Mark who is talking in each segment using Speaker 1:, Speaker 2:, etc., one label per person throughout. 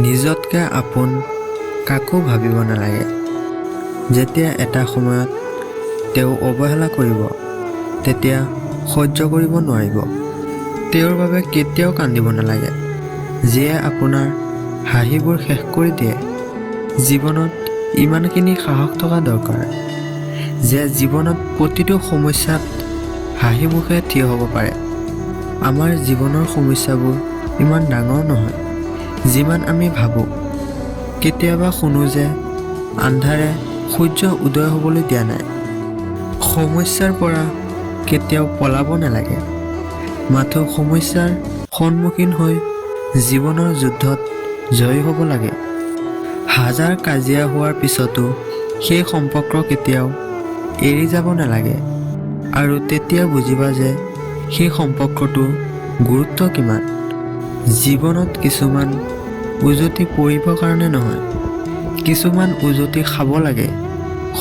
Speaker 1: নিজতকে আপোন কাকো ভাবিব নালাগে। যেতিয়া এটা সময়ত তেওঁ অৱহেলা কৰিব তেতিয়া সহ্য কৰিব নোৱাৰিব। তেওঁৰ বাবে কেতিয়াও কান্দিব নালাগে, যিয়ে আপোনাৰ হাঁহিবোৰ শেষ কৰি দিয়ে। জীৱনত ইমানখিনি সাহস থকা দৰকাৰ যে জীৱনত প্ৰতিটো সমস্যাত হাঁহি মুখে থিয় হ'ব পাৰে। আমাৰ জীৱনৰ সমস্যাবোৰ ইমান ডাঙৰ নহয় যিমান আমি ভাবোঁ। কেতিয়াবা শুনো যে আন্ধাৰে সূৰ্য উদয় হ'বলৈ দিয়া নাই। সমস্যাৰ পৰা কেতিয়াও পলাব নালাগে, মাথো সমস্যাৰ সন্মুখীন হৈ জীৱনৰ যুদ্ধত জয়ী হ'ব লাগে। হাজাৰ কাজিয়া হোৱাৰ পিছতো সেই সম্পৰ্ক কেতিয়াও এৰি যাব নালাগে, আৰু তেতিয়া বুজিবা যে সেই সম্পৰ্কটো গুৰুত্ব কিমান। জীৱনত কিছুমান উজতি পৰিবৰ কাৰণে নহয়, কিছুমান উজতি খাব লাগে।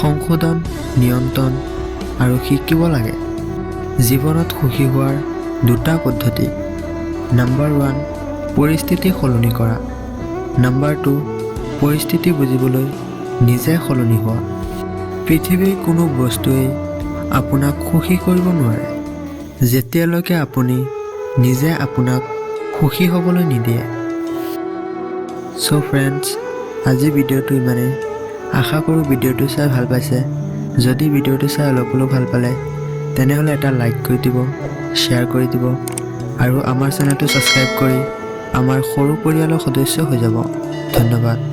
Speaker 1: সংশোধন, নিয়ন্ত্ৰণ আৰু শিকিব লাগে। জীৱনত সুখী হোৱাৰ দুটা পদ্ধতি। নম্বৰ 1, পৰিস্থিতি সলনি কৰা। নম্বৰ 2, পৰিস্থিতি বুজিবলৈ নিজে সলনি হোৱা। পৃথিৱীৰ কোনো বস্তুৱেই আপোনাক সুখী কৰিব নোৱাৰে যেতিয়ালৈকে আপুনি নিজে আপোনাক সুখী হ'বলৈ নিদিয়ে। চ' ফ্ৰেণ্ডছ, আজি ভিডিঅ'টো ইমানেই। আশা কৰোঁ ভিডিঅ'টো চাই ভাল পাইছে। যদি ভিডিঅ'টো চাই অলপ হ'লেও ভাল পালে তেনেহ'লে এটা লাইক কৰি দিব, শ্বেয়াৰ কৰি দিব, আৰু আমাৰ চেনেলটো ছাবস্ক্ৰাইব কৰি আমাৰ সৰু পৰিয়ালৰ সদস্য হৈ যাব। ধন্যবাদ।